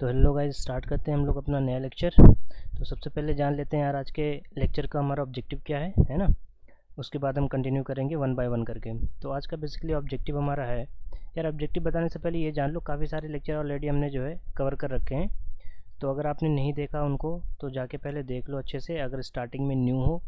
तो hello guys, start करते हैं हम लोग अपना नया लेक्चर। तो सबसे पहले जान लेते हैं यार आज के लेक्चर का हमारा ऑब्जेक्टिव क्या है ना। उसके बाद हम कंटिन्यू करेंगे वन बाय वन करके। तो आज का बेसिकली ऑब्जेक्टिव हमारा है, यार ऑब्जेक्टिव बताने से पहले ये जान लो काफ़ी सारे लेक्चर ऑलरेडी हमने जो है कवर कर रखे हैं। तो अगर आपने नहीं देखा उनको तो जाके पहले देख लो अच्छे से। अगर स्टार्टिंग में न्यू हो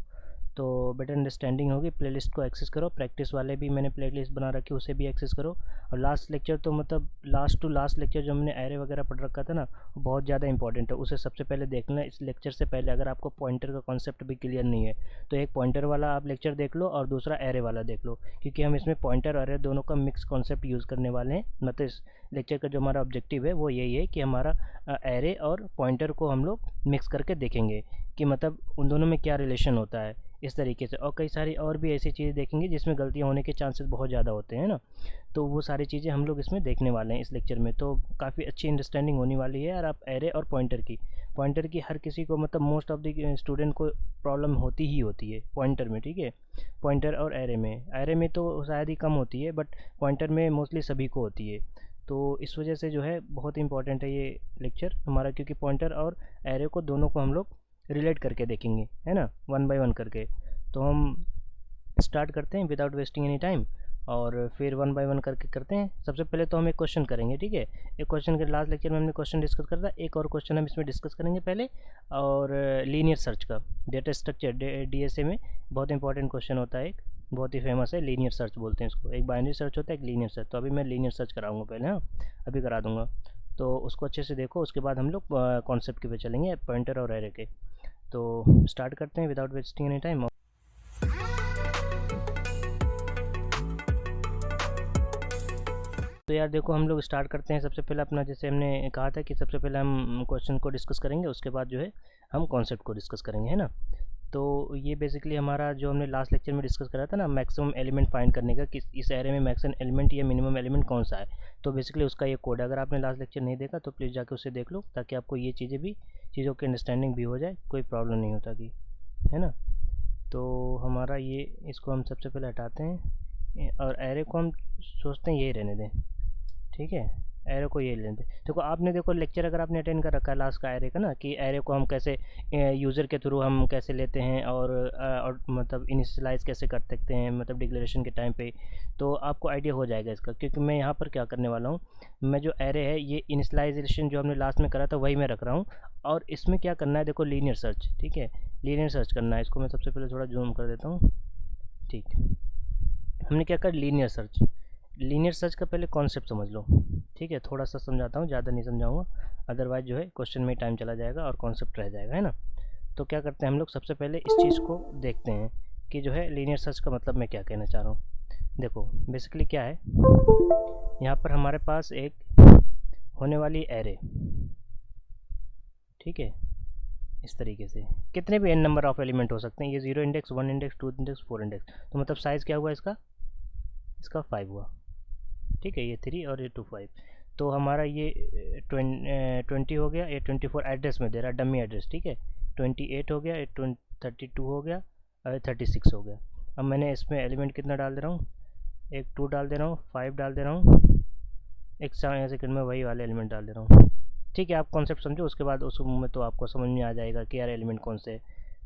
तो बेटर अंडरस्टैंडिंग होगी। प्लेलिस्ट को एक्सेस करो, प्रैक्टिस वाले भी मैंने प्लेलिस्ट बना रखी है, उसे भी एक्सेस करो। और लास्ट लेक्चर तो मतलब लास्ट टू लास्ट लेक्चर जो हमने एरे वगैरह पढ़ रखा था ना, वो बहुत ज़्यादा इंपॉर्टेंट है, उसे सबसे पहले देखना इस लेक्चर से पहले। अगर आपको पॉइंटर का कॉन्सेप्ट भी क्लियर नहीं है तो एक पॉइंटर वाला आप लेक्चर देख लो और दूसरा एरे वाला देख लो, क्योंकि हम इसमें पॉइंटर और एरे दोनों का मिक्स कॉन्सेप्ट यूज़ करने वाले हैं। मतलब इस लेक्चर का जो हमारा ऑब्जेक्टिव है वो यही है कि हमारा एरे और पॉइंटर को हम लोग मिक्स करके देखेंगे कि मतलब उन दोनों में क्या रिलेशन होता है इस तरीके से। और कई सारी और भी ऐसी चीज़ें देखेंगे जिसमें गलतियाँ होने के चांसेस बहुत ज़्यादा होते हैं ना। तो वो सारी चीज़ें हम लोग इसमें देखने वाले हैं इस लेक्चर में। तो काफ़ी अच्छी अंडरस्टैंडिंग होने वाली है। और आप एरे और पॉइंटर की हर किसी को मतलब मोस्ट ऑफ द स्टूडेंट को प्रॉब्लम होती ही होती है पॉइंटर में, ठीक है। पॉइंटर और एरे में तो शायद ही कम होती है, बट पॉइंटर में मोस्टली सभी को होती है। तो इस वजह से जो है बहुत इंपॉर्टेंट है ये लेक्चर हमारा, क्योंकि पॉइंटर और एरे को दोनों को हम लोग रिलेट करके देखेंगे, है ना, वन बाय वन करके। तो हम स्टार्ट करते हैं विदाउट वेस्टिंग एनी टाइम, और फिर वन बाय वन करके करते हैं। सबसे पहले तो हम एक क्वेश्चन करेंगे, ठीक है। एक क्वेश्चन के लास्ट लेक्चर में हमने क्वेश्चन डिस्कस कर था, एक और क्वेश्चन हम इसमें डिस्कस करेंगे पहले। और लीनियर सर्च का डेटा स्ट्रक्चर डीएसए में बहुत इंपॉर्टेंट क्वेश्चन होता है, एक बहुत ही फेमस है, लीनियर सर्च बोलते हैं इसको। एक बाइनरी सर्च होता है, एक लीनियर सर्च। तो अभी मैं लीनियर सर्च कराऊंगा पहले, हाँ अभी करा दूंगा। तो उसको अच्छे से देखो, उसके बाद हम लोग कॉन्सेप्ट के पे चलेंगे, पॉइंटर और एरे के। तो स्टार्ट करते हैं विदाउट वेस्टिंग एनी टाइम। तो यार देखो, हम लोग स्टार्ट करते हैं। सबसे पहले अपना, जैसे हमने कहा था कि सबसे पहले हम क्वेश्चन को डिस्कस करेंगे, उसके बाद जो है हम कॉन्सेप्ट को डिस्कस करेंगे, है ना। तो ये बेसिकली हमारा जो हमने लास्ट लेक्चर में डिस्कस करा था ना, मैक्सिमम एलिमेंट फाइंड करने का, कि इस एरे में मैक्सिमम एलिमेंट या मिनिमम एलिमेंट कौन सा है। तो बेसिकली उसका ये कोड है। अगर आपने लास्ट लेक्चर नहीं देखा तो प्लीज़ जाके उसे देख लो, ताकि आपको ये चीज़ों की अंडरस्टैंडिंग भी हो जाए, कोई प्रॉब्लम नहीं होता कि, है ना। तो हमारा ये, इसको हम सबसे पहले हटाते हैं और एरे को हम सोचते हैं यही रहने दें, ठीक है। एरे को ये लेते। देखो आपने, देखो लेक्चर अगर आपने अटेंड कर रखा है लास्ट का एरे का ना, कि एरे को हम कैसे यूज़र के थ्रू हम कैसे लेते हैं, और मतलब इनिशियलाइज कैसे कर सकते हैं, मतलब डिक्लेरेशन के टाइम पे, तो आपको आइडिया हो जाएगा इसका। क्योंकि मैं यहाँ पर क्या करने वाला हूँ, मैं जो एरे है ये इनिशियलाइजेशन जो हमने लास्ट में करा था वही मैं रख रहा हूँ। और इसमें क्या करना है, देखो लीनियर सर्च, ठीक है, लीनियर सर्च करना है। इसको मैं सबसे पहले थोड़ा जूम कर देता हूँ, ठीक। हमने क्या कर, लीनियर सर्च। लीनियर सर्च का पहले कॉन्सेप्ट समझ लो, ठीक है। थोड़ा सा समझाता हूँ, ज़्यादा नहीं समझाऊंगा, अदरवाइज जो है क्वेश्चन में टाइम चला जाएगा और कॉन्सेप्ट रह जाएगा, है ना। तो क्या करते हैं हम लोग, सबसे पहले इस चीज़ को देखते हैं कि जो है लीनियर सर्च का मतलब मैं क्या कहना चाह रहा हूँ। देखो बेसिकली क्या है, यहाँ पर हमारे पास एक होने वाली एरे, ठीक है, इस तरीके से कितने भी n नंबर ऑफ एलिमेंट हो सकते हैं। ये 0 इंडेक्स, 1 इंडेक्स, 2 इंडेक्स, 4 इंडेक्स। तो मतलब साइज़ क्या हुआ इसका 5 हुआ, ठीक है। ये 3 और ये 2 5। तो हमारा ये 20 हो गया, ये 24 एड्रेस में दे रहा है, डमी एड्रेस, ठीक है। 28 हो गया, ये 32 हो गया, और 36 हो गया। अब मैंने इसमें एलिमेंट कितना डाल दे रहा हूँ, एक 2 डाल दे रहा हूँ, 5 डाल दे रहा हूँ, एक सेकंड में वही वाले एलिमेंट डाल दे रहा हूँ, ठीक है। आप कॉन्सेप्ट समझो, उसके बाद उस में तो आपको समझ में आ जाएगा कि यार एलिमेंट कौन से,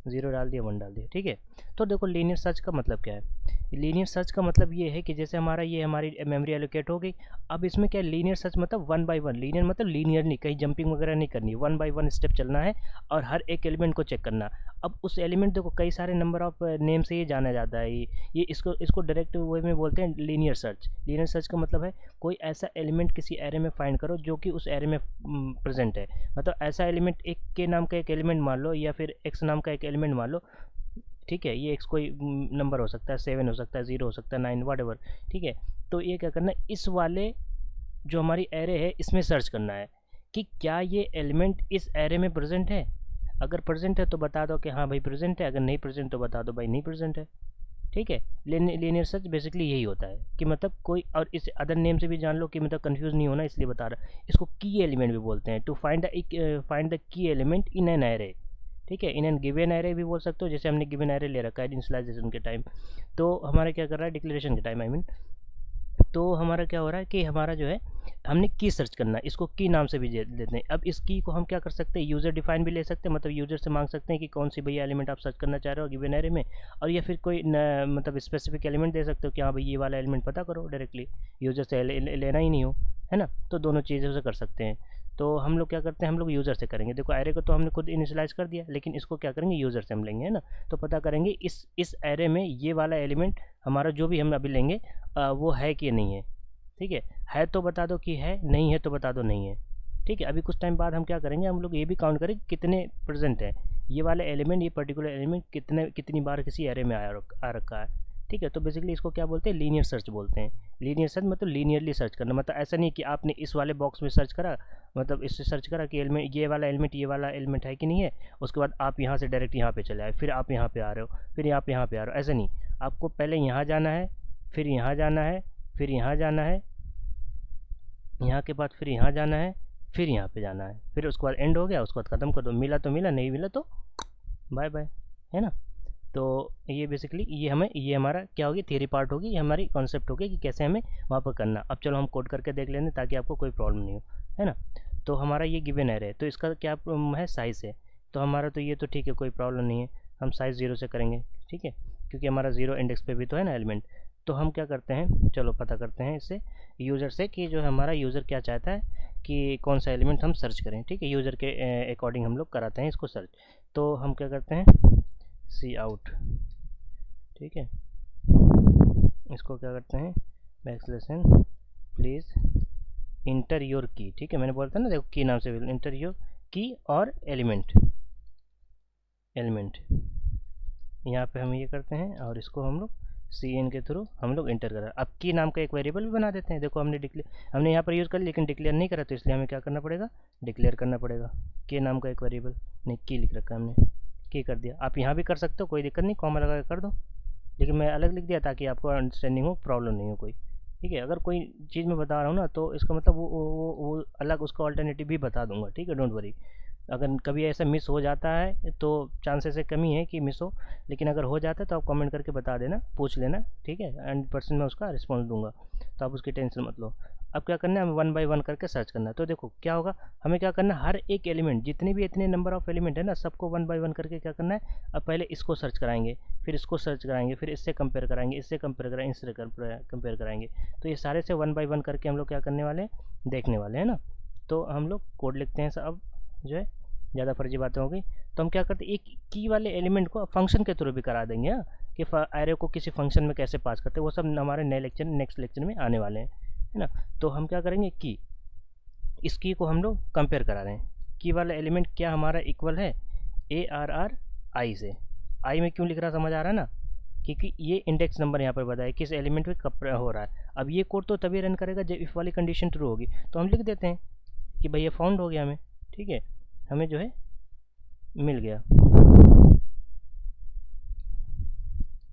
0 डाल दिया, 1 डाल दिया, ठीक है। तो देखो लीनियर सर्च का मतलब क्या है। लीनियर सर्च का मतलब ये है कि जैसे हमारा ये हमारी मेमोरी एलोकेट हो गई। अब इसमें क्या है, लीनियर सर्च मतलब वन बाय वन। लीनियर मतलब लीनियर नहीं, कहीं जंपिंग वगैरह नहीं करनी, वन बाय वन स्टेप चलना है और हर एक एलिमेंट को चेक करना। अब उस एलिमेंट, देखो कई सारे नंबर ऑफ नेम से ये जाना जाता है, ये इसको डायरेक्ट वे में बोलते हैं लीनियर सर्च। लीनियर सर्च का मतलब है कोई ऐसा एलिमेंट किसी एरे में फाइंड करो जो कि उस एरे में प्रेजेंट है। मतलब ऐसा एलिमेंट, एक के नाम का एक एलिमेंट मान लो, या फिर एक्स नाम का एक एलिमेंट मान लो, ठीक है। ये एक्स कोई नंबर हो सकता है, 7 हो सकता है, 0 हो सकता है, 9, वट, ठीक है। तो ये क्या करना है, इस वाले जो हमारी एरे है इसमें सर्च करना है कि क्या ये एलिमेंट इस एरे में प्रेजेंट है। अगर प्रेजेंट है तो बता दो कि हाँ भाई प्रेजेंट है, अगर नहीं प्रेजेंट तो बता दो भाई नहीं प्रेजेंट है, ठीक है। लीनियर सर्च बेसिकली यही होता है कि मतलब कोई, और इस अदर नेम से भी जान लो कि मतलब कंफ्यूज नहीं होना, इसलिए बता रहा। इसको की एलिमेंट भी बोलते हैं, to find the key element in an array, ठीक है। इन एन गिवन एरे भी बोल सकते हो, जैसे हमने गिवन एरे ले रखा है इनिशियलाइजेशन के टाइम। तो हमारा क्या कर रहा है, डिक्लेरेशन के टाइम आई मीन। तो हमारा क्या हो रहा है कि हमारा जो है हमने की सर्च करना है, इसको की नाम से भी देते हैं। अब इस की को हम क्या कर सकते हैं, यूज़र डिफाइन भी ले सकते हैं, मतलब यूज़र से मांग सकते हैं कि कौन सी भैया एलिमेंट आप सर्च करना चाह रहे हो गिवन एरे में, और या फिर कोई मतलब स्पेसिफिक एलिमेंट दे सकते हो कि हाँ भाई ये वाला एलिमेंट पता करो डायरेक्टली, यूज़र से लेना ही नहीं हो, है ना। तो दोनों चीज़ों से कर सकते हैं। तो हम लोग क्या करते हैं, हम लोग यूज़र से करेंगे। देखो एरे को तो हमने खुद इनिशियलाइज़ कर दिया, लेकिन इसको क्या करेंगे, यूज़र से हम लेंगे, है ना। तो पता करेंगे इस एरे में ये वाला एलिमेंट हमारा जो भी हम अभी लेंगे वो है कि नहीं है, ठीक है तो बता दो कि है, नहीं है तो बता दो नहीं है, ठीक है। अभी कुछ टाइम बाद हम क्या करेंगे, हम लोग ये भी काउंट करेंगे कितने प्रेजेंट है ये वाला एलिमेंट, ये पर्टिकुलर एलिमेंट कितनी बार किसी एरे में आ रखा है, ठीक है। तो बेसिकली इसको क्या बोलते हैं, लीनियर सर्च बोलते हैं। लीनियर सर्च मतलब लीनियरली सर्च करना, मतलब ऐसा नहीं कि आपने इस वाले बॉक्स में सर्च करा, मतलब इससे सर्च करा कि एलिमेंट ये वाला एलिमेंट है कि नहीं है, उसके बाद आप यहाँ से डायरेक्ट यहाँ पे चले आए, फिर आप यहाँ पे आ रहे हो, फिर आप यहाँ पे आ रहे हो, ऐसा नहीं। आपको पहले यहाँ जाना है, फिर यहाँ जाना है, फिर यहाँ जाना है, यहाँ के बाद फिर यहाँ जाना है, फिर यहाँ पे जाना है, फिर उसके बाद एंड हो गया, उसके बाद ख़त्म कर दो। मिला तो मिला, नहीं मिला तो बाय बाय, है ना। तो ये बेसिकली ये हमारा क्या होगी, थियरी पार्ट होगी, ये हमारी कॉन्सेप्ट होगी कि कैसे हमें वहाँ पर करना। अब चलो हम कोड करके देख लेंगे ताकि आपको कोई प्रॉब्लम नहीं हो, है ना। तो हमारा ये गिवन एरे है, तो इसका क्या है, साइज़ है। तो हमारा तो ये तो ठीक है, कोई प्रॉब्लम नहीं है, हम साइज़ 0 से करेंगे, ठीक है, क्योंकि हमारा 0 इंडेक्स पे भी तो है ना एलिमेंट। तो हम क्या करते हैं, चलो पता करते हैं इससे यूज़र से कि जो हमारा यूज़र क्या चाहता है कि कौन सा एलिमेंट हम सर्च करें, ठीक है। यूज़र के अकॉर्डिंग हम लोग कराते हैं इसको सर्च। तो हम क्या करते हैं, सी आउट, ठीक है, इसको क्या करते हैं, बैकस्लैश प्लीज़ इंटर योर की, ठीक है। मैंने बोलता ना, देखो की नाम से इंटर योर की और एलिमेंट यहाँ पे हम ये करते हैं, और इसको हम लोग सी एन के थ्रू हम लोग इंटर करा। अब की नाम का एक वेरिएबल भी बना देते हैं। देखो हमने यहाँ पर यूज़ कर लिया, लेकिन डिक्लेयर नहीं करा, तो इसलिए हमें क्या करना पड़ेगा, डिक्लेयर करना पड़ेगा। के नाम का एक वेरिएबल, नहीं की लिख रखा है हमने, की कर दिया। आप यहाँ भी कर सकते हो, कोई दिक्कत नहीं, कॉमा लगा कर दो, लेकिन मैं अलग लिख दिया ताकि आपको अंडरस्टैंडिंग हो, प्रॉब्लम नहीं हो कोई, ठीक है। अगर कोई चीज़ मैं बता रहा हूँ ना, तो इसका मतलब वो अलग उसका ऑल्टरनेटिव भी बता दूंगा, ठीक है, डोंट वरी। अगर कभी ऐसा मिस हो जाता है तो चांसेस है कमी है कि मिस हो, लेकिन अगर हो जाता है तो आप कमेंट करके बता देना, पूछ लेना, ठीक है, 100% मैं उसका रिस्पॉन्स दूंगा, तो आप उसकी टेंशन मत लो। अब क्या करना है, हमें 1 बाय 1 करके सर्च करना है। तो देखो क्या होगा, हमें क्या करना है, हर एक एलिमेंट, जितने भी इतने नंबर ऑफ एलिमेंट है ना, सबको 1 बाय 1 करके क्या करना है। अब पहले इसको सर्च कराएंगे, फिर इसको सर्च कराएंगे, फिर इससे कंपेयर कराएंगे, इससे कंपेयर कराएंगे, इससे कंपेयर कराएंगे। तो ये सारे से 1 बाय 1 करके हम लोग क्या करने वाले हैं, देखने वाले हैं ना। तो हम लोग कोड लिखते हैं, अब जो है ज़्यादा फर्जी बातें हो गई। तो हम क्या करते हैं, एक की वाले एलिमेंट को फंक्शन के थ्रू भी करा देंगे, हाँ, कि एरे को किसी फंक्शन में कैसे पास करते हैं, वो सब हमारे नेक्स्ट लेक्चर में आने वाले हैं, है ना। तो हम क्या करेंगे, की, इस की को हम लोग कंपेयर करा रहे हैं। की वाला एलिमेंट क्या हमारा इक्वल है ARR आई से। आई में क्यों लिख रहा, समझ आ रहा है ना, क्योंकि ये इंडेक्स नंबर यहाँ पर बताया किस एलिमेंट पे कब हो रहा है। अब ये कोड तो तभी रन करेगा जब इफ वाली कंडीशन ट्रू होगी। तो हम लिख देते हैं कि भाई ये फाउंड हो गया हमें, ठीक है, हमें जो है मिल गया,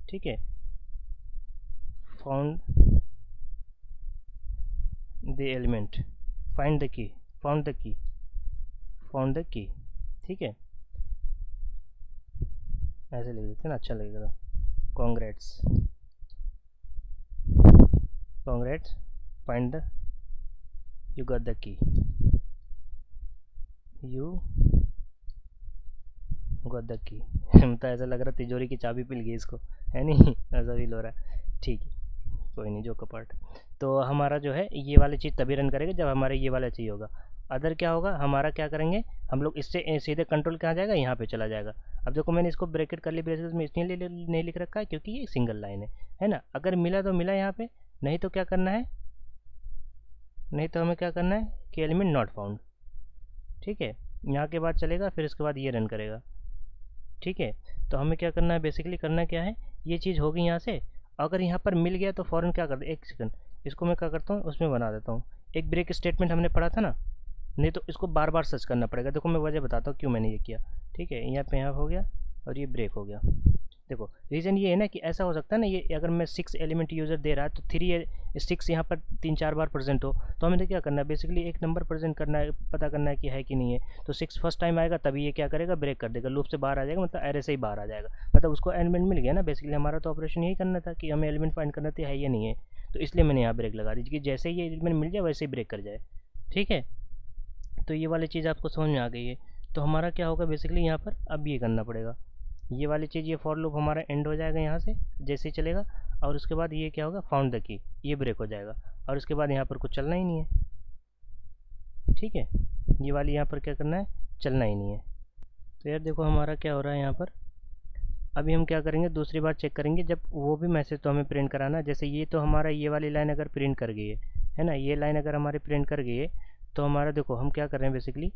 ठीक है, found the element, find the की, फाउंड द की, ठीक है, ऐसे लिख देते हैं ना, अच्छा लगेगा। Congrats, find the, you got the key, you got the key. तो ऐसा लग रहा तिजोरी की चाबी मिल गई इसको, है नहीं, ऐसा फील हो रहा है, ठीक है, कोई नहीं, जो कपाट। तो हमारा जो है ये वाली चीज़ तभी रन करेगा जब हमारे ये वाला चाहिए होगा। अदर क्या होगा, हमारा क्या करेंगे हम लोग, इससे सीधे कंट्रोल कहाँ जाएगा, यहाँ पे चला जाएगा। अब देखो मैंने इसको ब्रैकेट कर ली, ब्रेसेस में इसलिए नहीं लिख रखा है क्योंकि ये सिंगल लाइन है ना। अगर मिला तो मिला यहाँ पे, नहीं तो क्या करना है, नहीं तो हमें क्या करना है कि एलिमेंट नॉट फाउंड, ठीक है, यहाँ के बाद चलेगा, फिर इसके बाद ये रन करेगा, ठीक है। तो हमें क्या करना है, बेसिकली करना क्या है, ये चीज़ होगी यहाँ से। अगर यहाँ पर मिल गया तो फ़ौरन क्या कर दे, एक सेकंड, इसको मैं क्या करता हूँ उसमें बना देता हूँ। एक ब्रेक स्टेटमेंट हमने पढ़ा था ना, नहीं तो इसको बार बार सर्च करना पड़ेगा। देखो मैं वजह बताता हूँ क्यों मैंने ये किया, ठीक है। यहाँ पे यहाँ हो गया और ये ब्रेक हो गया। देखो रीज़न ये है ना कि ऐसा हो सकता है ना, ये अगर मैं 6 एलिमेंट यूज़र दे रहा है तो 6 यहाँ पर 3-4 बार प्रेजेंट हो, तो हमें तो क्या करना है, बेसिकली एक नंबर प्रेजेंट करना है, पता करना है कि है कि नहीं है। तो 6 फर्स्ट टाइम आएगा तभी ये क्या करेगा, ब्रेक कर देगा, लूप से बाहर आ जाएगा, मतलब एरे से ही बाहर आ जाएगा, मतलब उसको एलिमेंट मिल गया ना। बेसिकली हमारा तो ऑपरेशन यही करना था कि हमें एलिमेंट फाइंड करना था, है या नहीं है। तो इसलिए मैंने यहाँ ब्रेक लगा दी कि जैसे ही ये एलिमेंट मिल जाए वैसे ही ब्रेक कर जाए। ठीक है, तो ये वाली चीज़ आपको समझ में आ गई है। तो हमारा क्या होगा बेसिकली यहाँ पर अब ये करना पड़ेगा, ये वाली चीज़, ये फॉर लूप हमारा एंड हो जाएगा यहाँ से जैसे ही चलेगा, और उसके बाद ये क्या होगा, फाउंड द की, ये ब्रेक हो जाएगा, और उसके बाद यहाँ पर कुछ चलना ही नहीं है। ठीक है, ये वाली यहाँ पर क्या करना है, चलना ही नहीं है। तो यार देखो हमारा क्या हो रहा है यहाँ पर, अभी हम क्या करेंगे, दूसरी बार चेक करेंगे जब वो भी मैसेज तो हमें प्रिंट कराना। जैसे ये तो हमारा ये वाली लाइन अगर प्रिंट कर गई है ना, ये लाइन अगर हमारी प्रिंट कर गई है, तो हमारा देखो हम क्या कर रहे हैं बेसिकली,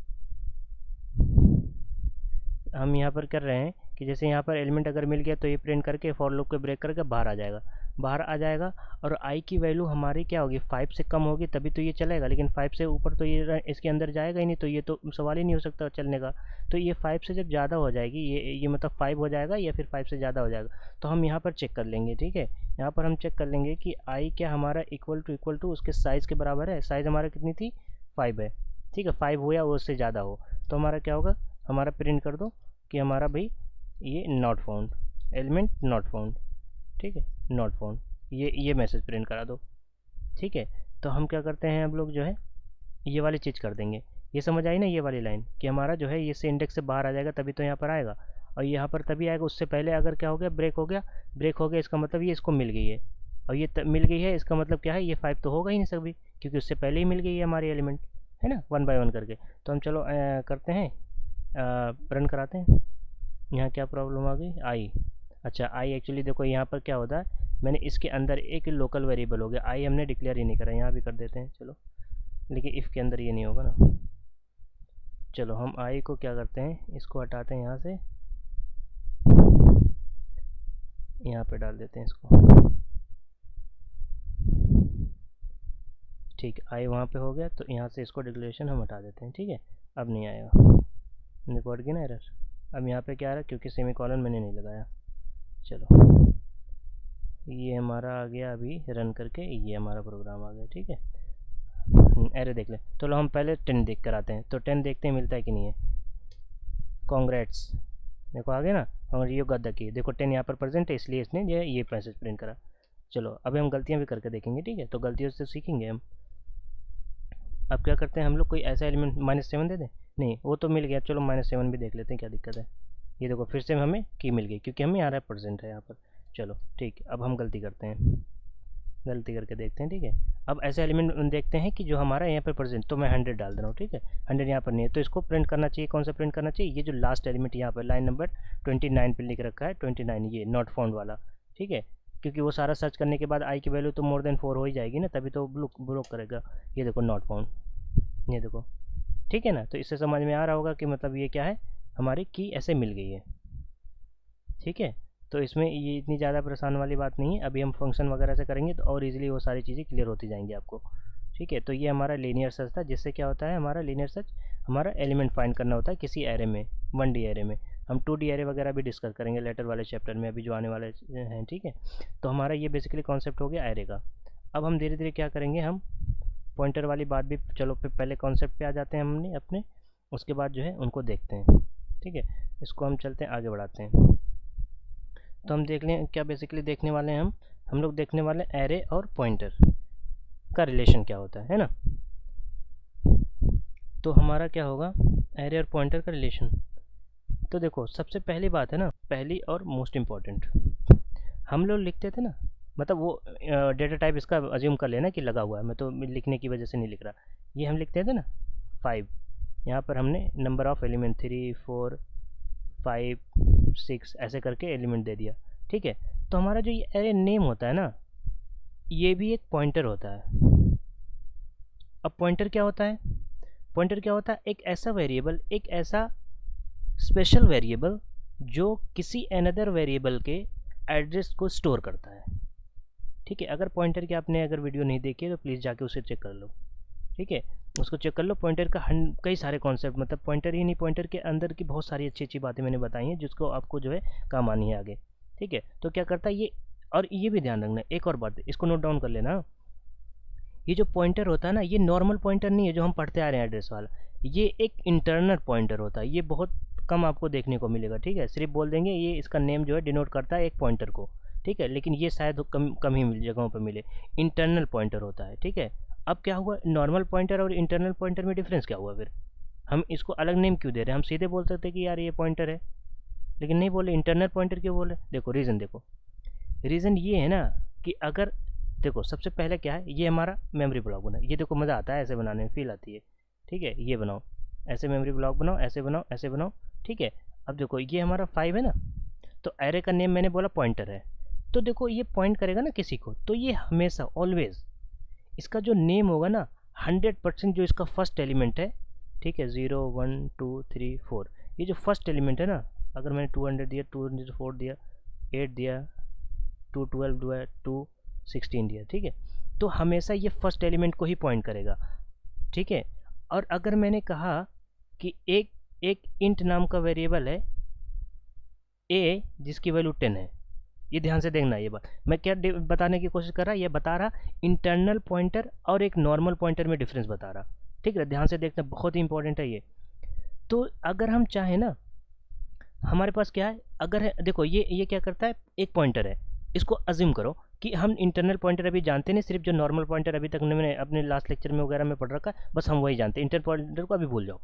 हम यहाँ पर कर रहे हैं कि जैसे यहाँ पर एलिमेंट अगर मिल गया तो ये प्रिंट करके फॉर लूप को ब्रेक करके बाहर आ जाएगा, बाहर आ जाएगा, और आई की वैल्यू हमारी क्या होगी, 5 से कम होगी तभी तो ये चलेगा, लेकिन 5 से ऊपर तो ये इसके अंदर जाएगा ही नहीं, तो ये तो सवाल ही नहीं हो सकता चलने का। तो ये 5 से जब ज़्यादा हो जाएगी, ये मतलब 5 हो जाएगा या फिर 5 से ज़्यादा हो जाएगा, तो हम यहाँ पर चेक कर लेंगे। ठीक है, यहाँ पर हम चेक कर लेंगे कि आई क्या हमारा इक्वल टू उसके साइज़ के बराबर है। साइज़ हमारा कितनी थी, 5 है। ठीक है, 5 हो या उससे ज़्यादा हो, तो हमारा क्या होगा, हमारा प्रिंट कर दो कि हमारा भाई ये not found, element not found. ठीक है, नॉट फाउंड, ये मैसेज प्रिंट करा दो। ठीक है, तो हम क्या करते हैं, हम लोग जो है ये वाली चीज़ कर देंगे। ये समझ आई ना, ये वाली लाइन कि हमारा जो है ये से इंडेक्स से बाहर आ जाएगा तभी तो यहाँ पर आएगा, और यहाँ पर तभी आएगा, उससे पहले अगर क्या हो गया, ब्रेक हो गया, ब्रेक हो गया इसका मतलब ये इसको मिल गई है, और ये मिल गई है इसका मतलब क्या है, ये 5 तो होगा ही नहीं सभी, क्योंकि उससे पहले ही मिल गई है हमारी एलिमेंट, है ना, 1 बाय 1 करके। तो हम चलो करते हैं, रन कराते हैं। यहाँ क्या प्रॉब्लम आ गई, आई, अच्छा आई एक्चुअली देखो यहाँ पर क्या होता है, मैंने इसके अंदर एक लोकल वेरिएबल हो गया, आई हमने डिक्लेयर ही नहीं करा, यहाँ भी कर देते हैं चलो, लेकिन इफ़ के अंदर ये नहीं होगा ना। चलो हम आई को क्या करते हैं, इसको हटाते हैं यहाँ से, यहाँ पे डाल देते हैं इसको। ठीक, आई वहाँ पे हो गया, तो यहाँ से इसको डिक्लेरेशन हम हटा देते हैं। ठीक है, अब नहीं आएगा, देखो हट गई ना एरर। अब यहाँ पे क्या आ रहा है, क्योंकि सेमीकोलन मैंने नहीं लगाया। चलो ये हमारा आ गया, अभी रन करके ये हमारा प्रोग्राम आ गया। ठीक है, एरर देख ले, तो हम पहले 10 देख कर आते हैं, तो 10 देखते हैं मिलता है कि नहीं है। कॉन्ग्रेट्स, देखो आ गया ना, और ये गद्दा की, देखो 10 यहाँ पर प्रेजेंट है, इसलिए इसने ये मैसेज प्रिंट करा। चलो अभी हम गलतियाँ भी करके देखेंगे। ठीक है, तो गलतियों से सीखेंगे हम। अब क्या करते हैं हम लोग, कोई ऐसा एलिमेंट -7 दे दें, नहीं वो तो मिल गया, चलो -7 भी देख लेते हैं क्या दिक्कत है। ये देखो फिर से हमें की मिल गई, क्योंकि हमें आ रहा है प्रेजेंट है यहाँ पर। चलो ठीक, अब हम गलती करते हैं, गलती करके देखते हैं। ठीक है, अब ऐसे एलिमेंट देखते हैं कि जो हमारा यहाँ पर प्रेजेंट, तो मैं 100 डाल दे रहा हूँ। ठीक है, 100 यहाँ पर नहीं है, तो इसको प्रिंट करना चाहिए, कौन सा प्रिंट करना चाहिए, ये जो लास्ट एलिमेंट यहाँ पर लाइन नंबर 29 पर लिख रखा है, 29, ये नॉट फाउंड वाला। ठीक है, क्योंकि वो सारा सर्च करने के बाद आई की वैल्यू तो मोर देन 4 हो ही जाएगी ना, तभी तो ब्लॉक करेगा। ये देखो नॉट फाउंड, ये देखो। ठीक है ना, तो इससे समझ में आ रहा होगा कि मतलब ये क्या है, हमारी की ऐसे मिल गई है। ठीक है, तो इसमें ये इतनी ज़्यादा परेशान वाली बात नहीं है। अभी हम फंक्शन वगैरह से करेंगे तो और इजीली वो सारी चीज़ें क्लियर होती जाएंगी आपको। ठीक है, तो ये हमारा लीनियर सर्च था, जिससे क्या होता है, हमारा लीनियर सर्च हमारा एलिमेंट फाइंड करना होता है किसी एरे में, 1D एरे में। हम 2D एरे वगैरह भी डिस्कस करेंगे लेटर वाले चैप्टर में, अभी जो आने वाले हैं। ठीक है, तो हमारा ये बेसिकली कॉन्सेप्ट हो गया एरे का। अब हम धीरे धीरे क्या करेंगे, हम पॉइंटर वाली बात भी, चलो फिर पहले कॉन्सेप्ट पे आ जाते हैं हमने अपने, उसके बाद जो है उनको देखते हैं। ठीक है, इसको हम चलते हैं आगे बढ़ाते हैं। तो हम देख लें क्या बेसिकली देखने वाले हैं, हम लोग देखने वाले एरे और पॉइंटर का रिलेशन क्या होता है ना। तो हमारा क्या होगा, एरे और पॉइंटर का रिलेशन। तो देखो सबसे पहली बात है ना, पहली और मोस्ट इम्पॉर्टेंट, हम लोग लिखते थे ना, मतलब वो डेटा टाइप इसका अज्यूम कर लेना कि लगा हुआ है, मैं तो लिखने की वजह से नहीं लिख रहा। ये हम लिखते थे ना 5, यहाँ पर हमने नंबर ऑफ एलिमेंट 3, 4, 5, 6 ऐसे करके एलिमेंट दे दिया। ठीक है, तो हमारा जो ये एरे नेम होता है ना, ये भी एक पॉइंटर होता है। अब पॉइंटर क्या होता है, पॉइंटर क्या होता है, एक ऐसा वेरिएबल, एक ऐसा स्पेशल वेरिएबल जो किसी अनदर वेरिएबल के एड्रेस को स्टोर करता है। ठीक है, अगर पॉइंटर की आपने अगर वीडियो नहीं देखी है तो प्लीज़ जाके उसे चेक कर लो। ठीक है, उसको चेक कर लो। पॉइंटर का कई सारे कॉन्सेप्ट, मतलब पॉइंटर ही नहीं, पॉइंटर के अंदर की बहुत सारी अच्छी अच्छी बातें मैंने बताई हैं जिसको आपको जो है काम आनी है आगे। ठीक है, तो क्या करता है ये, और ये भी ध्यान रखना, एक और बात इसको नोट डाउन कर लेना, ये जो पॉइंटर होता है ना, ये नॉर्मल पॉइंटर नहीं है जो हम पढ़ते आ रहे हैं एड्रेस वाला, ये एक इंटरनल पॉइंटर होता है। ये बहुत कम आपको देखने को मिलेगा। ठीक है, सिर्फ बोल देंगे ये इसका नेम जो है डिनोट करता है एक पॉइंटर को, ठीक है, लेकिन ये शायद कम कम ही जगहों पर मिले। इंटरनल पॉइंटर होता है, ठीक है। अब क्या हुआ, नॉर्मल पॉइंटर और इंटरनल पॉइंटर में डिफरेंस क्या हुआ फिर? हम इसको अलग नेम क्यों दे रहे हैं? हम सीधे बोल सकते कि यार ये पॉइंटर है, लेकिन नहीं बोले, इंटरनल पॉइंटर क्यों बोले? देखो रीज़न, देखो रीज़न ये है ना कि अगर देखो सबसे पहले क्या है, ये हमारा मेमोरी ब्लॉक बना, ये देखो मज़ा आता है ऐसे बनाने में, फील आती है, ठीक है। ये बनाओ, ऐसे मेमोरी ब्लॉक बनाओ, ऐसे बनाओ, ऐसे बनाओ, ठीक है। अब देखो ये हमारा 5 है ना, तो एरे का नेम मैंने बोला पॉइंटर है, तो देखो ये पॉइंट करेगा ना किसी को, तो ये हमेशा ऑलवेज इसका जो नेम होगा ना 100% जो इसका फर्स्ट एलिमेंट है, ठीक है, 0 1 2 3 4, ये जो फर्स्ट एलिमेंट है ना, अगर मैंने 200 दिया, 204 दिया, 8 दिया, 212 दिया, 216 दिया, ठीक है, तो हमेशा ये फर्स्ट एलिमेंट को ही पॉइंट करेगा, ठीक है। और अगर मैंने कहा कि एक एक इंट नाम का वेरिएबल है ए जिसकी वैल्यू 10 है, ये ध्यान से देखना, ये बात मैं क्या बताने की कोशिश कर रहा, ये बता रहा इंटरनल पॉइंटर और एक नॉर्मल पॉइंटर में डिफरेंस बता रहा, ठीक है। ध्यान से देखना, बहुत ही इंपॉर्टेंट है ये। तो अगर हम चाहें ना, हमारे पास क्या है, अगर है देखो ये क्या करता है, एक पॉइंटर है, इसको अज्यूम करो कि हम इंटरनल पॉइंटर अभी जानते नहीं, सिर्फ जो नॉर्मल पॉइंटर अभी तक मैंने अपने लास्ट लेक्चर में वगैरह में पढ़ रखा है, बस हम वही जानते हैं, इंटरनल पॉइंटर को अभी भूल जाओ,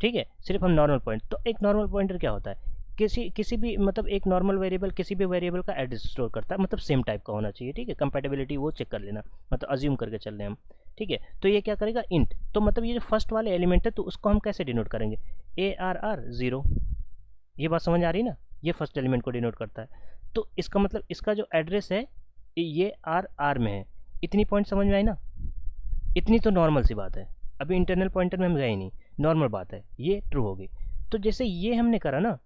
ठीक है। सिर्फ हम नॉर्मल पॉइंट, तो एक नॉर्मल पॉइंटर क्या होता है, किसी भी मतलब एक नॉर्मल वेरिएबल किसी भी वेरिएबल का एड्रेस स्टोर करता है, मतलब सेम टाइप का होना चाहिए, ठीक है। कंपैटिबिलिटी वो चेक कर लेना, मतलब अज्यूम करके चल रहे हैं हम, ठीक है। तो ये क्या करेगा, इंट, तो मतलब ये जो फर्स्ट वाले एलिमेंट है, तो उसको हम कैसे डिनोट करेंगे, ARR 0, ये बात समझ आ रही ना, ये फर्स्ट एलिमेंट को डिनोट करता है। तो इसका मतलब इसका जो एड्रेस है ये RR में है, इतनी पॉइंट समझ में आई ना, इतनी तो नॉर्मल सी बात है, अभी इंटरनल पॉइंटर में हम गए नहीं, नॉर्मल बात है, ये ट्रू होगी। तो जैसे ये हमने करा ना,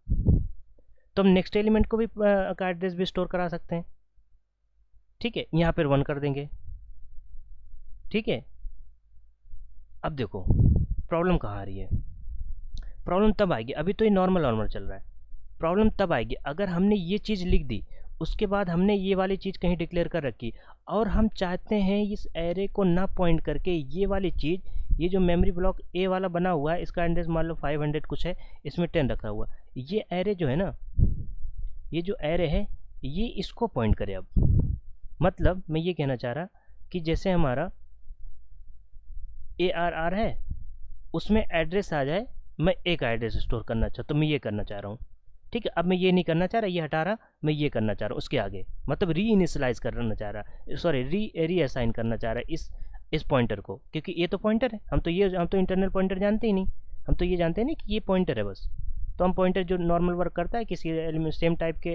तो हम नेक्स्ट एलिमेंट को भी का एड्रेस भी स्टोर करा सकते हैं, ठीक है। यहाँ पर 1 कर देंगे, ठीक है। अब देखो प्रॉब्लम कहाँ आ रही है, प्रॉब्लम तब आएगी, अभी तो ये नॉर्मल चल रहा है, प्रॉब्लम तब आएगी अगर हमने ये चीज़ लिख दी, उसके बाद हमने ये वाली चीज़ कहीं डिक्लेयर कर रखी, और हम चाहते हैं इस एरे को ना पॉइंट करके ये वाली चीज़, ये जो मेमोरी ब्लॉक ए वाला बना हुआ है, इसका एड्रेस मान लो 500 कुछ है, इसमें 10 रखा हुआ, ये एरे जो है ना, ये जो एरे है ये इसको पॉइंट करे। अब मतलब मैं ये कहना चाह रहा कि जैसे हमारा ARR है, उसमें एड्रेस आ जाए, मैं एक एड्रेस स्टोर करना चाहता, तो मैं ये करना चाह रहा हूँ, ठीक है। अब मैं ये नहीं करना चाह रहा, ये हटा रहा, मैं ये करना चाह रहा हूँ उसके आगे, मतलब री इनिशलाइज करना चाह रहा, सॉरी री असाइन करना चाह रहा इस पॉइंटर को, क्योंकि ये तो पॉइंटर है, हम तो इंटरनल पॉइंटर जानते ही नहीं, हम तो ये जानते हैं नहीं कि ये पॉइंटर है बस। तो हम पॉइंटर जो नॉर्मल वर्क करता है, किसी एलिमेंट सेम टाइप के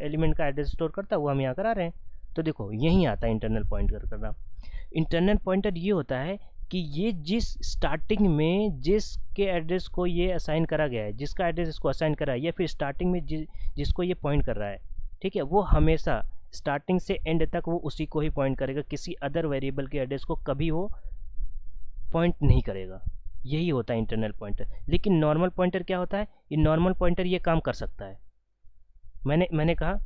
एलिमेंट का एड्रेस स्टोर करता है, वो हम यहाँ करा रहे हैं। तो देखो यहीं आता है इंटरनल पॉइंटर करना। इंटरनल पॉइंटर ये होता है कि ये जिस स्टार्टिंग में जिसके एड्रेस को ये असाइन करा गया है, जिसका एड्रेस इसको असाइन करा है, या फिर स्टार्टिंग में जिसको ये पॉइंट कर रहा है, ठीक है, वो हमेशा स्टार्टिंग से एंड तक वो उसी को ही पॉइंट करेगा, किसी अदर वेरिएबल के एड्रेस को कभी वो पॉइंट नहीं करेगा। यही होता है इंटरनल पॉइंटर। लेकिन नॉर्मल पॉइंटर क्या होता है, ये नॉर्मल पॉइंटर ये काम कर सकता है, मैंने कहा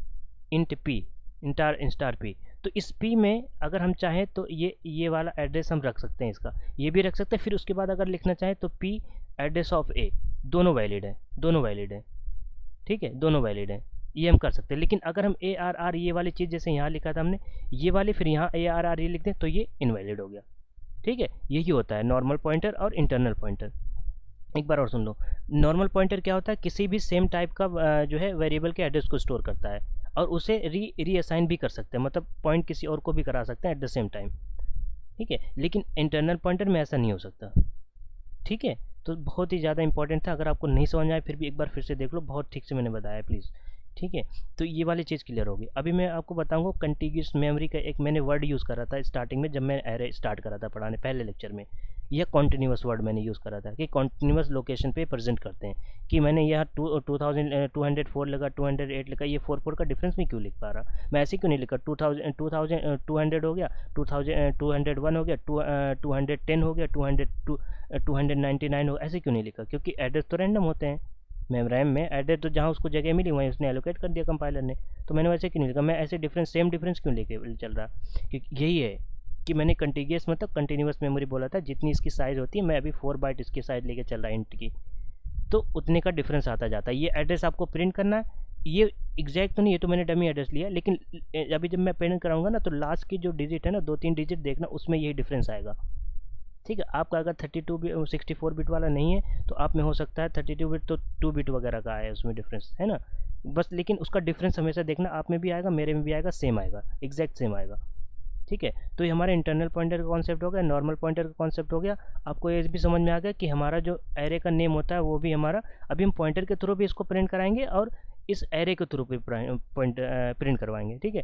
इंट p इंस्टार p, तो इस p में अगर हम चाहें तो ये वाला एड्रेस हम रख सकते हैं, इसका ये भी रख सकते हैं, फिर उसके बाद अगर लिखना चाहें तो p एड्रेस ऑफ a, दोनों वैलिड है, ठीक है, दोनों वैलिड है, ये हम कर सकते हैं। लेकिन अगर हम ARR ये वाली चीज़ जैसे यहाँ लिखा था हमने, ये वाली फिर यहाँ ARR ये लिख दें तो ये इनवैलिड हो गया, ठीक है। यही होता है नॉर्मल पॉइंटर और इंटरनल पॉइंटर। एक बार और सुन लो, नॉर्मल पॉइंटर क्या होता है, किसी भी सेम टाइप का जो है वेरिएबल के एड्रेस को स्टोर करता है, और उसे रीअसाइन भी कर सकते हैं, मतलब पॉइंट किसी और को भी करा सकते हैं एट द सेम टाइम, ठीक है। लेकिन इंटरनल पॉइंटर में ऐसा नहीं हो सकता, ठीक है। तो बहुत ही ज़्यादा इंपॉर्टेंट था, अगर आपको नहीं समझ आए फिर भी एक बार फिर से देख लो, बहुत ठीक से मैंने बताया प्लीज़, ठीक है। तो ये वाली चीज़ क्लियर होगी। अभी मैं आपको बताऊंगा कंटिन्यूस मेमोरी का एक मैंने वर्ड यूज़ करा था स्टार्टिंग में, जब मैं एरे स्टार्ट करा था पढ़ाने पहले लेक्चर में, यह कॉन्टिन्यूस वर्ड मैंने यूज़ करा था कि कॉन्टिन्यूस लोकेशन पे प्रेजेंट करते हैं, कि मैंने यहाँ 204 लगा, 208 लिखा, ये 4 का डिफरेंस में क्यों लिख पा रहा, मैं ऐसे क्यों नहीं लिखा, 2200 हो गया, 2201 हो गया, 210 हो गया, 299 हो, ऐसे क्यों नहीं लिखा, क्योंकि एड्रेस तो रैंडम होते हैं, रैम में एड्रेस तो जहाँ उसको जगह मिली वहीं उसने एलोकेट कर दिया कंपाइलर ने, तो मैंने वैसे क्यों नहीं लिखा, मैं ऐसे सेम डिफरेंस क्यों लेके चल रहा, क्योंकि यही है कि मैंने कंटिन्यूस मतलब कंटिन्यूस मेमोरी बोला था, जितनी इसकी साइज़ होती है, मैं अभी 4 बाइट इसकी साइज़ लेके चल रहा है इंट की, तो उतने का डिफरेंस आता जाता है। ये एड्रेस आपको प्रिंट करना है, ये एग्जैक्ट तो नहीं है, तो मैंने डमी एड्रेस लिया, लेकिन अभी जब मैं प्रिंट कराऊंगा ना तो लास्ट की जो डिजिट है ना, 2-3 डिजिट देखना, उसमें यही डिफरेंस आएगा। ठीक है, आपका अगर 32 बिट 64 बिट वाला नहीं है तो आप में हो सकता है 32 बिट तो 2 बिट वगैरह का आया उसमें डिफरेंस, है ना। बस लेकिन उसका डिफरेंस हमेशा देखना, आप में भी आएगा, मेरे में भी आएगा, सेम आएगा, एग्जैक्ट सेम आएगा। ठीक है, तो ये हमारा इंटरनल पॉइंटर का कॉन्सेप्ट हो गया, नॉर्मल पॉइंटर का कॉन्सेप्ट हो गया। आपको ये भी समझ में आ गया कि हमारा जो एरे का नेम होता है वो भी हमारा, अभी हम पॉइंटर के थ्रू भी इसको प्रिंट कराएंगे और इस एरे के थ्रू भी प्रिंट करवाएंगे। ठीक है,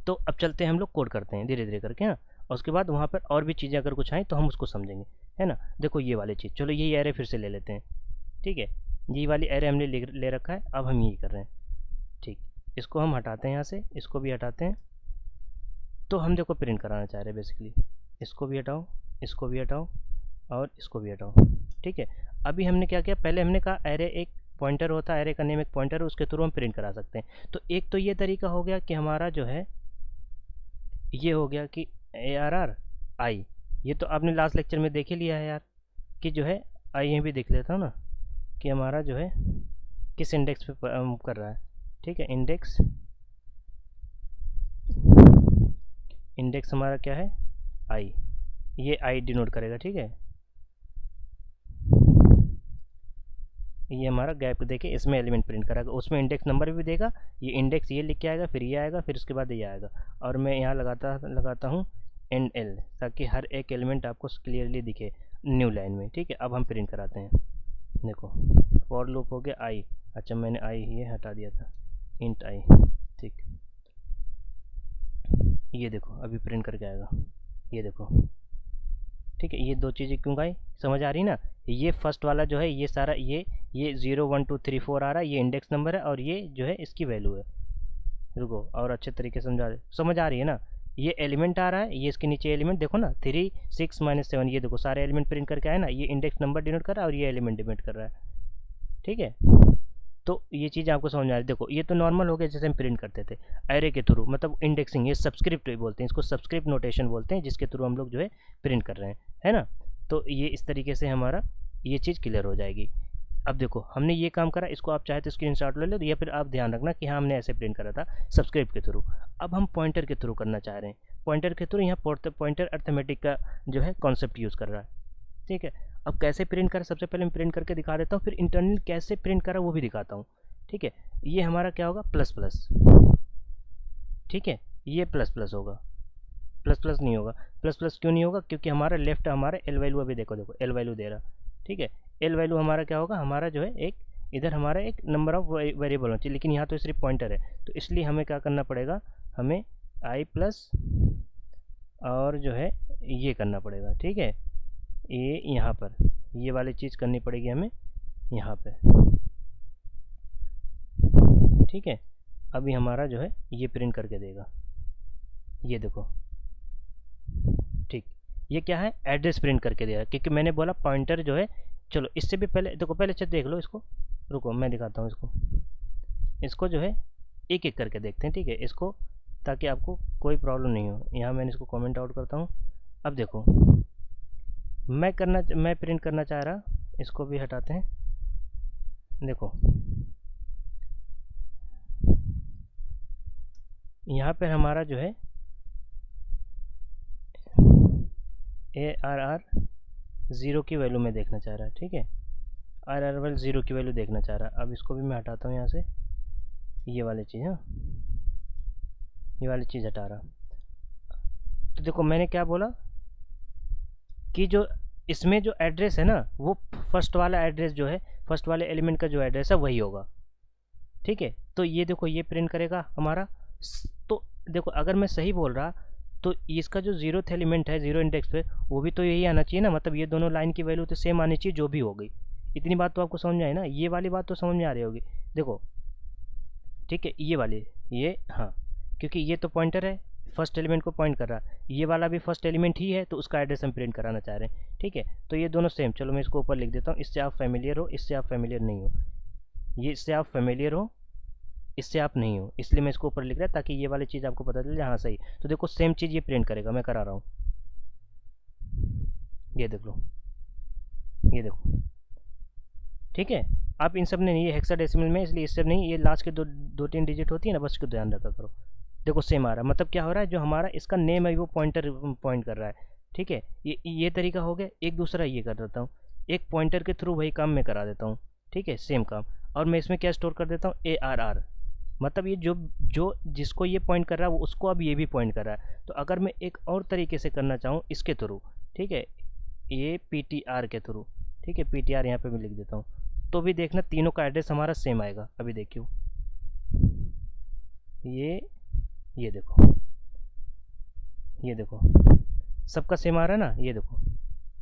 तो अब चलते हैं, हम लोग कोड करते हैं धीरे धीरे करके, हाँ। और उसके बाद वहाँ पर और भी चीज़ें अगर कुछ आएँ तो हम उसको समझेंगे, है ना। देखो ये वाली चीज़, चलो यही एरे फिर से ले लेते हैं। ठीक है, ये वाली एरे हमने ले रखा है, अब हम यही कर रहे हैं। ठीक, इसको हम हटाते हैं यहाँ से, इसको भी हटाते हैं। तो हम देखो प्रिंट कराना चाह रहे हैं बेसिकली, इसको भी हटाओ, इसको भी हटाओ और इसको भी हटाओ। ठीक है, अभी हमने क्या किया, पहले हमने कहा एरे एक पॉइंटर होता है, एरे का नेम एक पॉइंटर है, उसके थ्रू हम प्रिंट करा सकते हैं। तो एक तो ये तरीका हो गया कि हमारा जो है ये हो गया कि ARR आई, ये तो आपने लास्ट लेक्चर में देख ही लिया है यार, कि जो है आई यहीं भी देख लेता हूँ ना कि हमारा जो है किस इंडेक्स पे कर रहा है। ठीक है, इंडेक्स हमारा क्या है, आई, ये आई डिनोट करेगा। ठीक है, ये हमारा गैप देके इसमें एलिमेंट प्रिंट कराएगा, उसमें इंडेक्स नंबर भी देगा, ये इंडेक्स ये लिख के आएगा, फिर ये आएगा, फिर उसके बाद ये आएगा। और मैं यहाँ लगाता हूँ एंड एल, ताकि हर एक एलिमेंट आपको क्लियरली दिखे न्यू लाइन में। ठीक है, अब हम प्रिंट कराते हैं। देखो फॉर लूप हो गया आई, अच्छा मैंने आई ये हटा दिया था, इंट आई। ठीक, ये देखो अभी प्रिंट करके आएगा, ये देखो। ठीक है, ये दो चीज़ें क्यों आई, समझ आ रही ना। ये फर्स्ट वाला जो है ये सारा ये 0 1 2 3 4 आ रहा है, ये इंडेक्स नंबर है, और ये जो है इसकी वैल्यू है। रुको और अच्छे तरीके से समझ आ रही है ना। ये एलिमेंट आ रहा है, ये इसके नीचे एलिमेंट देखो ना, 3 6 -7, ये देखो सारे एलिमेंट प्रिंट करके आए ना, ये इंडेक्स नंबर डिनोट कर रहा है और ये एलिमेंट डिनोट कर रहा है। ठीक है, तो ये चीज़ आपको समझ आ रही है। देखो ये तो नॉर्मल हो गया जैसे हम प्रिंट करते थे एरे के थ्रू, मतलब इंडेक्सिंग, ये सब्सक्रिप्ट बोलते हैं इसको, सब्सक्रिप्ट नोटेशन बोलते हैं, जिसके थ्रू हम लोग जो है प्रिंट कर रहे हैं, है ना। तो ये इस तरीके से हमारा ये चीज़ क्लियर हो जाएगी। अब देखो हमने ये काम करा, इसको आप चाहे तो स्क्रीनशॉट ले लो, या फिर आप ध्यान रखना कि हाँ हमने ऐसे प्रिंट करा था सब्सक्रिप्ट के थ्रू। अब हम पॉइंटर के थ्रू करना चाह रहे हैं, पॉइंटर के थ्रू यहाँ पॉइंटर अर्थमेटिक का जो है कॉन्सेप्ट यूज़ कर रहा है। ठीक है, अब कैसे प्रिंट करा, सबसे पहले मैं प्रिंट करके दिखा देता हूँ, फिर इंटरनल कैसे प्रिंट करा वो भी दिखाता हूँ। ठीक है, ये हमारा क्या होगा, प्लस प्लस। ठीक है, ये प्लस प्लस होगा, प्लस प्लस नहीं होगा। प्लस प्लस क्यों नहीं होगा, क्योंकि हमारा लेफ्ट हमारा एल वैल्यू, अभी देखो देखो एल वैल्यू दे रहा। ठीक है, एल वैल्यू हमारा क्या होगा, हमारा जो है एक इधर हमारा एक नंबर ऑफ वेरिएबल होना चाहिए, लेकिन यहाँ तो सिर्फ पॉइंटर है, तो इसलिए हमें क्या करना पड़ेगा, हमें आई प्लस और जो है ये करना पड़ेगा। ठीक है, ये यहाँ पर ये वाली चीज़ करनी पड़ेगी हमें यहाँ पे। ठीक है, अभी हमारा जो है ये प्रिंट करके देगा, ये देखो। ठीक, ये क्या है, एड्रेस प्रिंट करके देगा, क्योंकि मैंने बोला पॉइंटर जो है। चलो इससे भी पहले देखो, पहले से देख लो इसको, रुको मैं दिखाता हूँ इसको जो है एक एक करके देखते हैं। ठीक है, इसको ताकि आपको कोई प्रॉब्लम नहीं हो। यहाँ मैंने इसको कमेंट आउट करता हूँ। अब देखो मैं प्रिंट करना चाह रहा, इसको भी हटाते हैं। देखो यहाँ पर हमारा जो है ARR 0 की वैल्यू में देखना चाह रहा है। ठीक है, RR 0 की वैल्यू देखना चाह रहा है। अब इसको भी मैं हटाता हूँ यहाँ से, ये वाली चीज़, हाँ ये वाली चीज़ हटा रहा। तो देखो मैंने क्या बोला कि जो इसमें जो एड्रेस है ना, वो फर्स्ट वाला एड्रेस जो है, फर्स्ट वाले एलिमेंट का जो एड्रेस है वही होगा। ठीक है, तो ये देखो ये प्रिंट करेगा हमारा। तो देखो अगर मैं सही बोल रहा तो इसका जो 0th एलिमेंट है 0 इंडेक्स पे, वो भी तो यही आना चाहिए ना, मतलब ये दोनों लाइन की वैल्यू तो सेम आनी चाहिए जो भी हो गई। इतनी बात तो आपको समझ में आई ना, ये वाली बात तो समझ में आ रही होगी। देखो ठीक है, ये वाली ये, हाँ क्योंकि ये तो पॉइंटर है, फर्स्ट एलिमेंट को पॉइंट कर रहा, ये वाला भी फर्स्ट एलिमेंट ही है, तो उसका एड्रेस हम प्रिंट कराना चाह रहे हैं। ठीक है, तो ये दोनों सेम, चलो मैं इसको ऊपर लिख देता हूँ, इससे आप फेमिलियर हो, इससे आप फेमिलियर नहीं हो, ये इससे आप फेमिलियर हो, इससे आप नहीं हो, इसलिए मैं इसको ऊपर लिख रहा है ताकि ये वाली चीज़ आपको पता चले। हाँ सही, तो देखो सेम चीज़ ये प्रिंट करेगा, मैं करा रहा हूँ, ये देख लो, ये देखो। ठीक है, आप इन सब ने नहीं, ये हेक्साडेसिमल में इसलिए इस सब नहीं, ये लास्ट के दो तीन डिजिट होती है ना, बस इसको ध्यान रखा करो। देखो सेम आ रहा है, मतलब क्या हो रहा है, जो हमारा इसका नेम है वो पॉइंटर पॉइंट कर रहा है। ठीक है, ये तरीका हो गया। एक दूसरा ये कर देता हूँ, एक पॉइंटर के थ्रू वही काम मैं करा देता हूँ। ठीक है, सेम काम। और मैं इसमें क्या स्टोर कर देता हूँ, ARR, मतलब ये जो जो जिसको ये पॉइंट कर रहा है वो उसको अब ये भी पॉइंट कर रहा है। तो अगर मैं एक और तरीके से करना चाहूँ इसके थ्रू, ठीक है, ये PTR के थ्रू, ठीक है, PTR यहाँ पे मैं लिख देता हूँ, तो भी देखना तीनों का एड्रेस हमारा सेम आएगा। अभी देखियो, ये देखो, ये देखो सबका सेम आ रहा है ना, ये देखो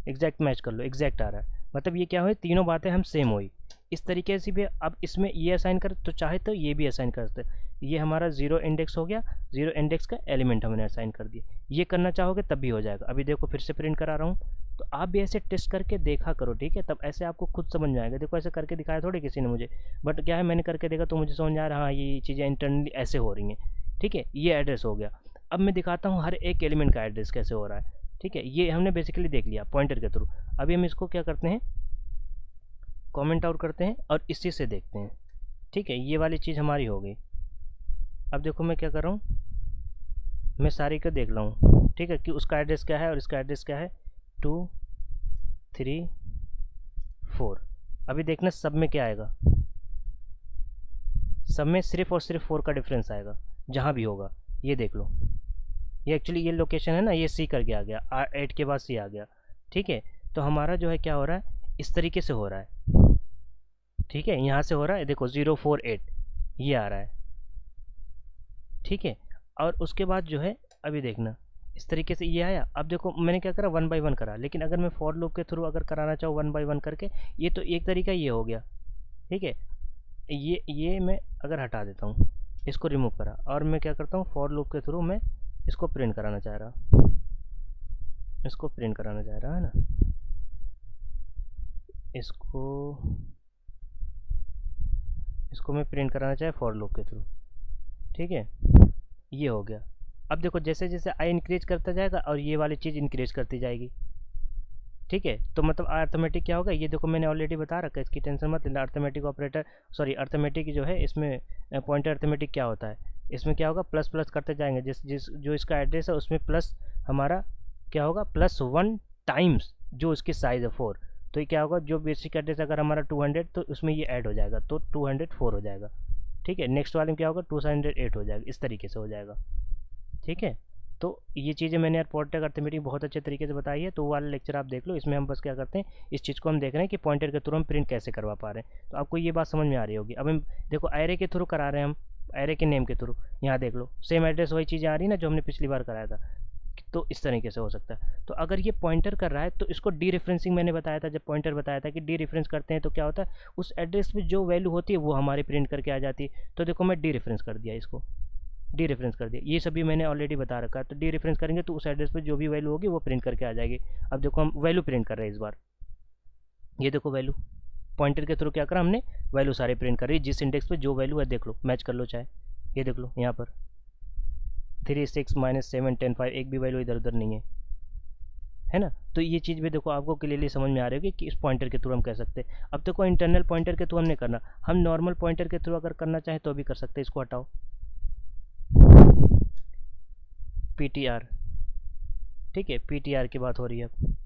एग्जैक्ट मैच कर लो, एग्जैक्ट आ रहा है। मतलब ये क्या हुई, तीनों बातें हम सेम हुई। इस तरीके से भी अब इसमें ये असाइन कर तो चाहे तो ये भी असाइन कर सकते। ये हमारा जीरो इंडेक्स हो गया, जीरो इंडेक्स का एलिमेंट हमने असाइन कर दिया। ये करना चाहोगे तब भी हो जाएगा। अभी देखो फिर से प्रिंट करा रहा हूँ, तो आप भी ऐसे टेस्ट करके देखा करो, ठीक है, तब ऐसे आपको खुद समझ में आएगा। देखो ऐसे करके दिखाया थोड़ी किसी ने मुझे, बट क्या है मैंने करके देखा तो मुझे समझ आ रहा, हाँ ये चीज़ें इंटरनली ऐसे हो रही हैं। ठीक है, ये एड्रेस हो गया। अब मैं दिखाता हूँ हर एक एलिमेंट का एड्रेस कैसे हो रहा है। ठीक है, ये हमने बेसिकली देख लिया पॉइंटर के थ्रू। अभी हम इसको क्या करते हैं, कमेंट आउट करते हैं और इसी से देखते हैं। ठीक है, ये वाली चीज़ हमारी हो गई। अब देखो मैं क्या कर रहा हूँ, मैं सारी को देख रहा हूँ, ठीक है, कि उसका एड्रेस क्या है और इसका एड्रेस क्या है, 2 3 4। अभी देखना सब में क्या आएगा, सब में सिर्फ और सिर्फ 4 का डिफरेंस आएगा जहाँ भी होगा। ये देख लो, ये एक्चुअली ये लोकेशन है ना, ये C करके आ गया, 8 के बाद C आ गया। ठीक है, तो हमारा जो है क्या हो रहा है, इस तरीके से हो रहा है। ठीक है, यहाँ से हो रहा है, देखो 048 ये आ रहा है। ठीक है, और उसके बाद जो है अभी देखना इस तरीके से ये आया। अब देखो मैंने क्या करा, 1 बाय 1 करा, लेकिन अगर मैं फॉर लूप के थ्रू अगर कराना चाहूँ 1 बाय 1 करके, ये तो एक तरीका ये हो गया। ठीक है, ये मैं अगर हटा देता हूँ, इसको रिमूव करा, और मैं क्या करता हूँ फॉर लूप के थ्रू मैं इसको प्रिंट कराना चाह रहा, इसको प्रिंट कराना चाह रहा है ना, इसको मैं प्रिंट कराना चाहे फॉर लूप के थ्रू। ठीक है, ये हो गया। अब देखो जैसे जैसे आई इंक्रीज करता जाएगा और ये वाली चीज़ इंक्रीज करती जाएगी। ठीक है, तो मतलब अर्थमेटिक क्या होगा, ये देखो मैंने ऑलरेडी बता रखा है, इसकी टेंशन मत लेना। अर्थमेटिक ऑपरेटर, सॉरी अर्थमेटिक जो है इसमें पॉइंटर अर्थमेटिक क्या होता है, इसमें क्या होगा, प्लस प्लस करते जाएंगे, जिस जो इसका एड्रेस है उसमें प्लस हमारा क्या होगा, +1 टाइम्स जो इसकी साइज़ है 4। तो ये क्या होगा, जो बेसिक एड्रेस अगर हमारा 200 तो उसमें ये ऐड हो जाएगा, तो 204 हो जाएगा। ठीक है, नेक्स्ट वाले में क्या होगा, 208 हो जाएगा, इस तरीके से हो जाएगा। ठीक है, तो ये चीज़ें मैंने यार पॉइंटर अर्थमेटिक बहुत अच्छे तरीके से बताई है, तो वो वाला लेक्चर आप देख लो। इसमें हम बस क्या करते हैं, इस चीज़ को हम देख रहे हैं कि पॉइंटर के थ्रू हम प्रिंट कैसे करवा पा रहे हैं। तो आपको ये बात समझ में आ रही होगी। अब हम देखो एरे के थ्रू करा रहे हैं, हम एरे के नेम के थ्रू, यहाँ देख लो सेम एड्रेस वही चीज़ें आ रही है ना जो हमने पिछली बार कराया था। तो इस तरीके से हो सकता है। तो अगर ये पॉइंटर कर रहा है तो इसको डी रेफरेंसिंग मैंने बताया था, जब पॉइंटर बताया था कि डी रेफरेंस करते हैं तो क्या होता है, उस एड्रेस में जो वैल्यू होती है वो हमारी प्रिंट करके आ जाती है। तो देखो मैं डी रेफरेंस कर दिया, इसको डी रेफरेंस कर दिया, ये सभी मैंने ऑलरेडी बता रखा है। तो डी रेफरेंस करेंगे तो उस एड्रेस पर जो भी वैल्यू होगी वो प्रिंट करके आ जाएगी। अब देखो हम वैल्यू प्रिंट कर रहे हैं इस बार, ये देखो वैल्यू पॉइंटर के थ्रू क्या करा हमने, वैल्यू सारे प्रिंट कर रही है, जिस इंडेक्स पे जो वैल्यू है देख लो, मैच कर लो चाहे, ये देख लो यहाँ पर 3 6 -7 10 5 एक भी वैल्यू इधर उधर नहीं है ना। तो ये चीज़ भी देखो आपको क्लियरली समझ में आ रही होगी कि इस पॉइंटर के थ्रू हम कह सकते हैं। अब देखो इंटरनल पॉइंटर के थ्रू हमने करना, हम नॉर्मल पॉइंटर के थ्रू अगर करना चाहें तो भी कर सकते हैं। इसको हटाओ, PTR, ठीक है, PTR की बात हो रही है अब।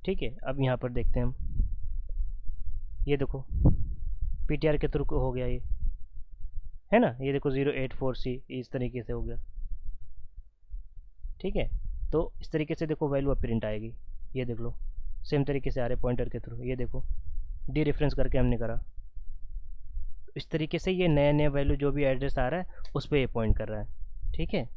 ठीक है, अब यहाँ पर देखते हैं हम, ये देखो PTR के थ्रू हो गया ये, है ना, ये देखो 084C इस तरीके से हो गया। ठीक है, तो इस तरीके से देखो वैल्यू अब प्रिंट आएगी, ये देख लो सेम तरीके से आ रहे पॉइंटर के थ्रू, ये देखो डी रेफरेंस करके हमने करा। तो इस तरीके से ये नया नया वैल्यू जो भी एड्रेस आ रहा है उस पर ये पॉइंट कर रहा है। ठीक है,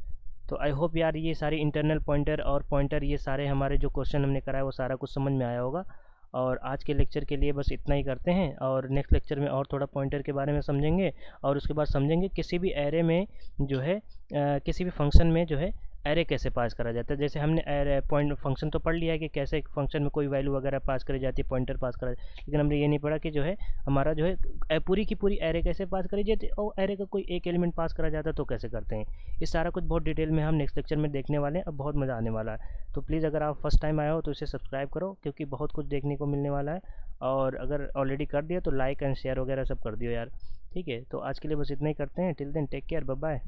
तो आई होप यार ये सारी इंटरनल पॉइंटर और पॉइंटर ये सारे हमारे जो क्वेश्चन हमने कराया वो सारा कुछ समझ में आया होगा। और आज के लेक्चर के लिए बस इतना ही करते हैं, और नेक्स्ट लेक्चर में और थोड़ा पॉइंटर के बारे में समझेंगे, और उसके बाद समझेंगे किसी भी एरे में जो है किसी भी फंक्शन में जो है एरे कैसे पास करा जाता है। जैसे हमने एरे पॉइंट फंक्शन तो पढ़ लिया है कि कैसे एक फंक्शन में कोई वैल्यू वगैरह पास करी जाती है, पॉइंटर पास करा, लेकिन हमने ये नहीं पढ़ा कि जो है हमारा जो है पूरी की पूरी एरे कैसे पास करी जाती है और एरे का कोई एक एलिमेंट पास करा जाता है तो कैसे करते हैं। ये सारा कुछ बहुत डिटेल में हम नेक्स्ट लेक्चर में देखने वाले हैं। अब बहुत मज़ा आने वाला है। तो प्लीज़ अगर आप फर्स्ट टाइम आए हो तो इसे सब्सक्राइब करो, क्योंकि बहुत कुछ देखने को मिलने वाला है। और अगर ऑलरेडी कर दिया तो लाइक एंड शेयर वगैरह सब कर दियो यार। ठीक है, तो आज के लिए बस इतना ही करते हैं। Till then take care, bye bye.